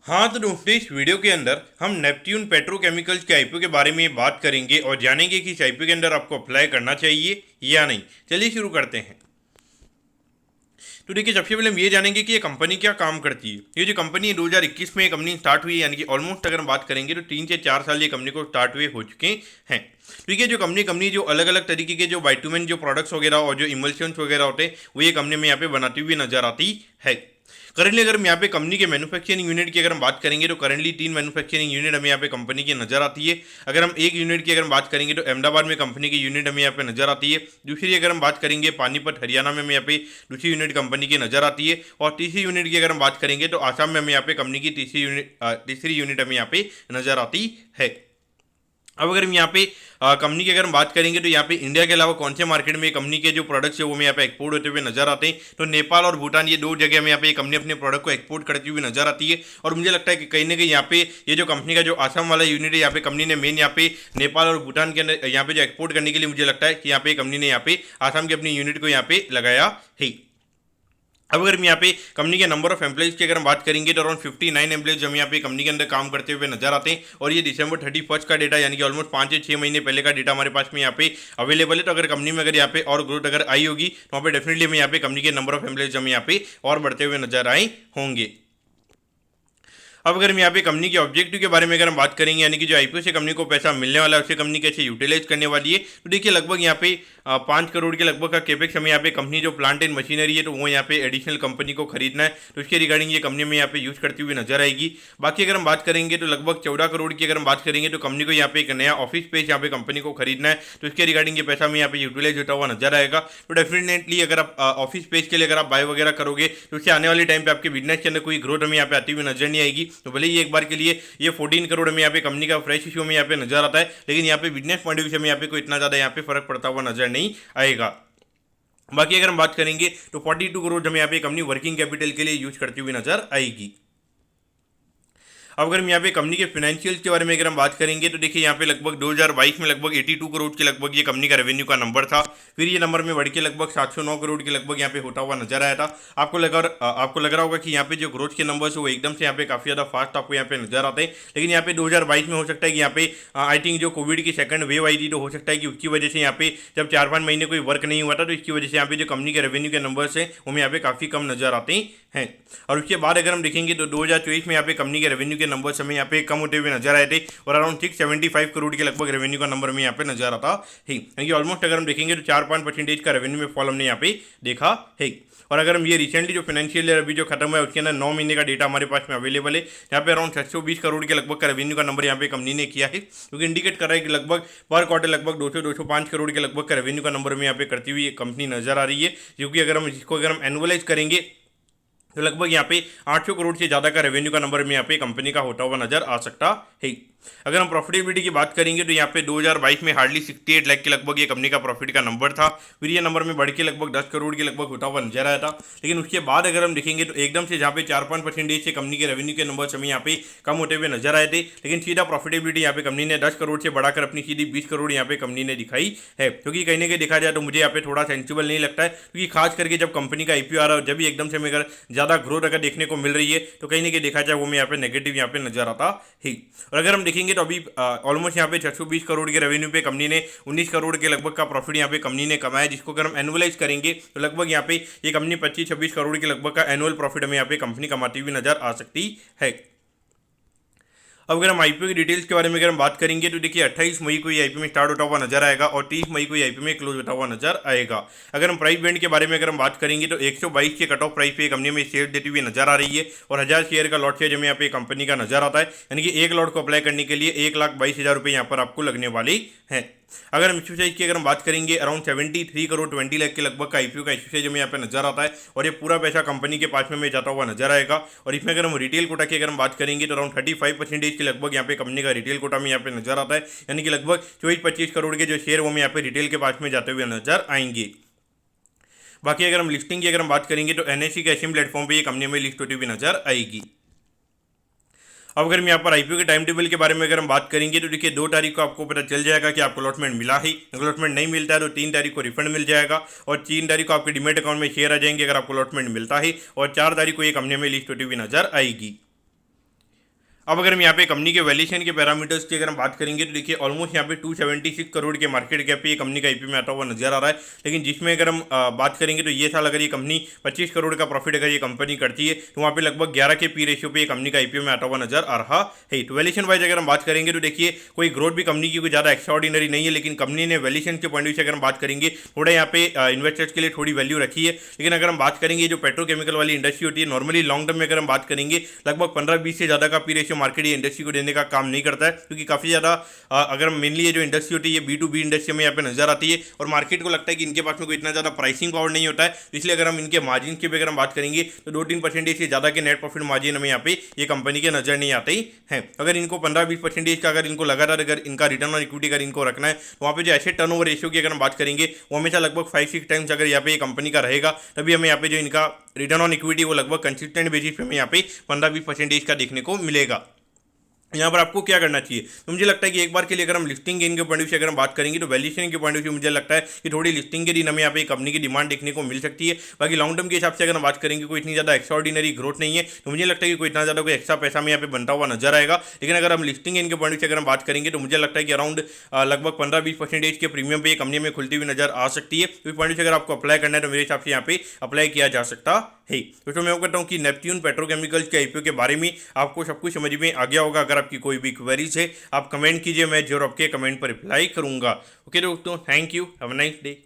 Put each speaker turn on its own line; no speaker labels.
हाँ तो दोस्तों, इस वीडियो के अंदर हम नेपट्यून पेट्रोकेमिकल्स के आईपीओ के बारे में बात करेंगे और जानेंगे कि इस आईपीओ के अंदर आपको अप्लाई करना चाहिए या नहीं। चलिए शुरू करते हैं। तो देखिए, सबसे पहले हम ये जानेंगे कि ये कंपनी क्या काम करती है। ये जो कंपनी है 2021 में ये कंपनी स्टार्ट हुई है, यानी कि ऑलमोस्ट अगर हम बात करेंगे तो 3 से 4 साल ये कंपनी को स्टार्ट हुए हो चुके हैं। तो ये जो कंपनी जो अलग अलग तरीके के जो वाइटामिन जो प्रोडक्ट्स वगैरह और जो इमल्शंस वगैरह होते हैं वो ये कंपनी में यहाँ पे बनाती हुई नजर आती है। करंटली अगर हम यहाँ पे कंपनी के मैन्युफैक्चरिंग यूनिट की अगर हम बात करेंगे तो करंटली 3 मैन्युफैक्चरिंग यूनिट हमें यहाँ पे कंपनी की नजर आती है। अगर हम एक यूनिट की अगर हम बात करेंगे तो अहमदाबाद में कंपनी की यूनिट हमें यहाँ पे नजर आती है। दूसरी अगर हम बात करेंगे पानीपत हरियाणा में हमें यहाँ पे दूसरी यूनिट कंपनी की नजर आती है। और तीसरी यूनिट की अगर हम बात करेंगे तो आसाम में हमें यहाँ पे कंपनी की तीसरी यूनिट हमें यहाँ पे नजर आती है। अब अगर हम यहाँ पे कंपनी की अगर हम बात करेंगे तो यहाँ पे इंडिया के अलावा कौन से मार्केट में कंपनी के जो प्रोडक्ट्स है वो हमें यहाँ पे एक्सपोर्ट होते हुए नजर आते हैं। तो नेपाल और भूटान, ये दो जगह में यहाँ पे कंपनी अपने प्रोडक्ट को एक्सपोर्ट करती हुई नजर आती है। और मुझे लगता है कि कहीं ना कहीं यहाँ पे ये जो कंपनी का जो आसाम वाला यूनिट है, यहाँ पे कंपनी ने मेन यहाँ पे नेपाल और भूटान के अंदर यहाँ पे जो एक्सपोर्ट करने के लिए मुझे लगता है कि यहाँ पे कंपनी ने यहाँ पे आसाम की अपनी यूनिट को यहाँ पे लगाया है। अब अगर हम यहाँ पे कंपनी के नंबर ऑफ एम्प्लॉइज की अगर हम बात करेंगे तो अराउंड 59 एम्प्लॉइज हम यहाँ पे कंपनी के अंदर काम करते हुए नजर आते हैं। और ये दिसंबर 31 का डेटा, यानी कि ऑलमोस्ट 5 से 6 महीने पहले का डेटा हमारे पास में यहाँ पे अवेलेबल है। तो अगर कंपनी में अगर यहाँ पे और ग्रोथ अगर आई होगी तो वहाँ पे डेफिनेटली हमें यहाँ पे कंपनी के नंबर ऑफ एम्प्लॉइज हम यहाँ पे और बढ़ते हुए नजर आए होंगे। अब अगर हम यहाँ पे कंपनी के ऑब्जेक्टिव के बारे में अगर हम बात करेंगे, यानी कि जो आईपीओ से कंपनी को पैसा मिलने वाला है उसे कंपनी कैसे यूटिलाइज करने वाली है, तो देखिए लगभग यहाँ पे 5 करोड़ के लगभग का केपेक्स हमें यहाँ पे कंपनी जो प्लांट एंड मशीनरी है तो वो यहाँ पे एडिशनल कंपनी को खरीदना है। तो इसके रिगार्डिंग ये कंपनी में यहाँ पे यूज करती हुई नजर आएगी। बाकी अगर हम बात करेंगे तो लगभग 14 करोड़ की अगर हम बात करेंगे तो कंपनी को यहाँ पे एक नया ऑफिस स्पेस यहाँ पे कंपनी को खरीदना है। तो इसके रिगार्डिंग ये पैसा हमें यहाँ पे यूटिलाइज होता हुआ नजर आएगा। तो डेफिनेटली अगर आप ऑफिस स्पेस के लिए अगर आप बाय वगैरह करोगे तो उससे आने वाले टाइम पे आपके बिजनेस के अंदर कोई ग्रोथ हमें यहाँ पे आती हुई नजर नहीं आएगी। तो भले ही एक बार के लिए ये 14 करोड़ में यहाँ पे कंपनी का फ्रेश इश्यू में यहाँ पे नजर आता है, लेकिन यहाँ पे बिजनेस पॉइंट ऑफ व्यू से में यहाँ पे कोई इतना ज्यादा यहाँ पे फर्क पड़ता हुआ नजर नहीं आएगा। बाकी अगर हम बात करेंगे तो 42 करोड़ हमें यहाँ पे कंपनी वर्किंग कैपिटल के लिए यूज करती हुई नजर आएगी। अब अगर हम यहाँ पे कंपनी के फाइनेंशियल्स के बारे में अगर हम बात करेंगे तो देखिए यहाँ पे लगभग 2022 में लगभग 82 करोड़ के लगभग ये कंपनी का रेवेन्यू का नंबर था। फिर ये नंबर में बढ़ के लगभग 709 करोड़ के लगभग यहाँ पे होता हुआ नजर आया था। आपको लग रहा होगा कि यहाँ पे जो ग्रोथ के नंबर्स है वो एकदम से यहाँ पे काफी ज्यादा फास्ट आपको यहाँ पे नजर आते हैं, लेकिन यहाँ पे 2022 में हो सकता है कि यहाँ पे आई थिंक जो कोविड की सेकंड वेव आई थी तो हो सकता है कि उसकी वजह से यहाँ पे जब 4-5 महीने कोई वर्क नहीं हुआ था तो इसकी वजह से यहाँ पे जो कंपनी के रेवेन्यू के नंबर्स है वो यहाँ पे काफी कम नजर आते हैं। और उसके बाद अगर हम देखेंगे तो 2024 में यहाँ पे कंपनी के रेवेन्यू के नंबर्स हमें यहाँ पे कम होते हुए नजर आए थे और अराउंड 675 करोड़ के लगभग रेवेन्यू का नंबर हमें यहाँ पे नजर आता है, क्योंकि ऑलमोस्ट अगर हम देखेंगे तो 4-5% का रेवेन्यू में फॉल हमने यहाँ पे देखा है। और अगर हम ये रिसेंटली जो फाइनेंशियल ईयर अभी जो खत्म हुआ है उसके अंदर 9 महीने का डेटा हमारे पास में अवेलेबल है, यहाँ पे अराउंड 620 करोड़ के लगभग का रेवेन्यू का नंबर यहाँ पे कंपनी ने किया है, क्योंकि इंडिकेट कर रहा है कि लगभग पर क्वार्टर लगभग 200-205 करोड़ के लगभग का रेवेन्यू का नंबर में यहाँ पे करती हुई कंपनी नजर आ रही है। क्योंकि अगर हम इसको अगर हम एनुअलाइज करेंगे तो लगभग यहाँ पे 800 करोड़ से ज़्यादा का रेवेन्यू का नंबर में यहाँ पे कंपनी का होता हुआ नजर आ सकता है। अगर हम प्रॉफिटेबिलिटी की बात करेंगे तो यहाँ पे 2022 में हार्डली 68 लाख के लगभग ये कंपनी का प्रॉफिट का नंबर था। फिर ये नंबर में बढ़ के लगभग 10 करोड़ के लगभग होता हुआ नजर आया था, लेकिन उसके बाद अगर हम देखेंगे तो एकदम से जहाँ पे 4-5% से कंपनी के रेवेन्यू के नंबर हमें यहाँ पे कम होते हुए नजर आए थे, लेकिन सीधा प्रॉफिटेबिलिटी यहाँ पे कंपनी ने 10 करोड़ से बढ़ाकर अपनी सीधी 20 करोड़ यहाँ पे कंपनी ने दिखाई है। क्योंकि कहीं ना कहीं देखा जाए तो मुझे यहाँ पे थोड़ा सेंसिबल नहीं लगता है, क्योंकि खास करके जब कंपनी का आईपीओ आ रहा है जब भी एकदम से हमें अगर ज़्यादा ग्रोथ अगर देखने को मिल रही है तो कहीं ना कहीं देखा जाए वो में यहाँ पे नेगेटिव यहाँ पे नजर आता है। और अगर हम देखेंगे तो अभी ऑलमोस्ट यहाँ पे 620 करोड़ के रेवेन्यू पे कंपनी ने 19 करोड़ के लगभग का प्रॉफिट यहाँ पे कंपनी ने कमाया, जिसको अगर हम एनुअलाइज करेंगे तो लगभग यहाँ पे ये कंपनी 25-26 करोड़ के लगभग का एनुअल प्रॉफिट हमें यहाँ पे कंपनी कमाती हुई नजर आ सकती है। अब अगर हम आईपीओ की डिटेल्स के बारे में अगर हम बात करेंगे तो देखिए 28 मई को ये आईपीओ में स्टार्ट होता हुआ नजर आएगा और 30 मई को ये आईपीओ में क्लोज होता हुआ नजर आएगा। अगर हम प्राइस बैंड के बारे में अगर हम बात करेंगे तो 122 के कट ऑफ प्राइस पे कंपनी में शेयर देती हुई नजर आ रही है और 1000 शेयर का लॉट शेयर हमें यहाँ पे कंपनी का नजर आता है, यानी कि एक लॉट को अप्लाई करने के लिए 1,22,000 रुपये यहाँ पर आपको लगने वाले हैं। अगर हम इश्यू साइज की अगर हम बात करेंगे अराउंड 73 करोड़ 20 लाख के लगभग का आईपीओ का इश्यू साइज हमें यहाँ पे नजर आता है और ये पूरा पैसा कंपनी के पास में जाता हुआ नजर आएगा। और इसमें अगर हम रिटेल कोटा की अगर हम बात करेंगे तो अराउंड 35% के लगभग यहाँ पे कंपनी का रिटेल कोटा में यहाँ पे नजर आता है, यानी कि लगभग 24-25 करोड़ के जो शेयर वो हमें यहाँ पे रिटेल के पास में जाते हुए नजर आएंगे। बाकी अगर हम लिस्टिंग की अगर हम बात करेंगे तो एनएससी के एशियन प्लेटफॉर्म पर ये कंपनी में लिस्ट होती हुई नजर आएगी। अब अगर हम यहाँ पर आईपीओ के टाइम टेबल के बारे में अगर हम बात करेंगे तो देखिए 2 तारीख को आपको पता चल जाएगा कि आपको अलॉटमेंट मिला है। अलॉटमेंट नहीं मिलता है तो 3 तारीख को रिफंड मिल जाएगा और 3 तारीख को आपके डीमेट अकाउंट में शेयर आ जाएंगे अगर आपको अलॉटमेंट मिलता है और 4 तारीख को ये कंपनी में लिस्ट होती हुई नजर आएगी। अब अगर हम यहाँ पे कंपनी के वैल्यूएशन के पैरामीटर्स की अगर हम बात करेंगे तो देखिए ऑलमोस्ट यहाँ पे 276 करोड़ के मार्केट कैप पे ये कंपनी का आईपीओ में आता हुआ नजर आ रहा है। लेकिन जिसमें अगर हम बात करेंगे तो ये साल अगर ये कंपनी 25 करोड़ का प्रॉफिट अगर ये कंपनी करती है तो वहाँ पे लगभग 11 के पी रेशियो पे ये कंपनी का आईपीओ में आता हुआ नजर आ रहा है। तो वैल्यूएशन वाइज अगर हम बात करेंगे तो देखिए कोई ग्रोथ भी कंपनी की कोई ज़्यादा एक्स्ट्राऑर्डिनरी नहीं है, लेकिन कंपनी ने वैल्यूएशन के पॉइंट ऑफ व्यू से अगर हम बात करेंगे थोड़ा यहाँ पे इन्वेस्टर्स के लिए थोड़ी वैल्यू रखी है। लेकिन अगर हम बात करेंगे जो पेट्रोकेमिकल वाली इंडस्ट्री होती है नॉर्मली लॉन्ग टर्म में अगर हम बात करेंगे लगभग 15-20 से ज़्यादा का पी रेशियो मार्केट ये इंडस्ट्री को देने का काम नहीं करता है, क्योंकि काफ़ी ज़्यादा अगर मेनली ये जो इंडस्ट्री होती है ये B2B इंडस्ट्री में यहाँ पे नजर आती है और मार्केट को लगता है कि इनके पास में कोई इतना ज़्यादा प्राइसिंग पावर नहीं होता है। इसलिए अगर हम इनके मार्जिन की भी अगर हम बात करेंगे तो 2-3% से ज़्यादा के नेट प्रॉफिट मार्जिन हमें यहाँ पे ये कंपनी के नजर नहीं आते ही हैं। अगर इनको 15-20% का अगर इनको लगातार अगर इनका रिटर्न ऑन इक्विटी अगर इनको रखना है तो वहाँ पे जो एसेट टर्नओवर रेशियो की अगर हम बात करेंगे वो हमेशा लगभग 5-6 टाइम्स अगर यहाँ पे ये कंपनी का रहेगा तभी हमें यहाँ पे जो इनका रिटर्न ऑन इक्विटी वो लगभग कंसिस्टेंट बेसिस पे हमें यहाँ पे 15-20% का देखने को मिलेगा। यहाँ पर आपको क्या करना चाहिए तो मुझे लगता है कि एक बार के लिए अगर हम लिस्टिंग गेन के पॉइंट ऑफ व्यू से अगर हम बात करेंगे तो वैल्यूएशन के पॉइंट ऑफ व्यू मुझे लगता है कि थोड़ी लिस्टिंग के दिन हमें यहाँ पे कंपनी की डिमांड देखने को मिल सकती है। बाकी लॉन्ग टर्म के हिसाब से अगर हम बात करेंगे कोई इतनी ज़्यादा एक्स्ट्राऑर्डिनरी ग्रोथ नहीं है तो मुझे लगता है कि कोई इतना ज़्यादा कोई एक्स्ट्रा पैसा में यहाँ पे बनता हुआ नजर आएगा। लेकिन अगर हम लिस्टिंग गेन के पॉइंट ऑफ व्यू से अगर हम बात करेंगे तो मुझे लगता है कि अराउंड लगभग 15-20% के प्रीमियम पे कंपनी में खुलती हुई नजर आ सकती है। तो पॉइंट से अगर आपको अप्लाई करना है तो मेरे हिसाब से यहाँ पे अप्लाई किया जा सकता है। तो मैं कहता हूँ कि नेपट्यून पेट्रोकेमिकल्स के आईपीओ के बारे में आपको सब कुछ समझ में आ गया होगा। अगर आपकी कोई भी क्वेरीज है आप कमेंट कीजिए, मैं जरूर आपके कमेंट पर रिप्लाई करूंगा। ओके दोस्तों, thank you, have a nice day.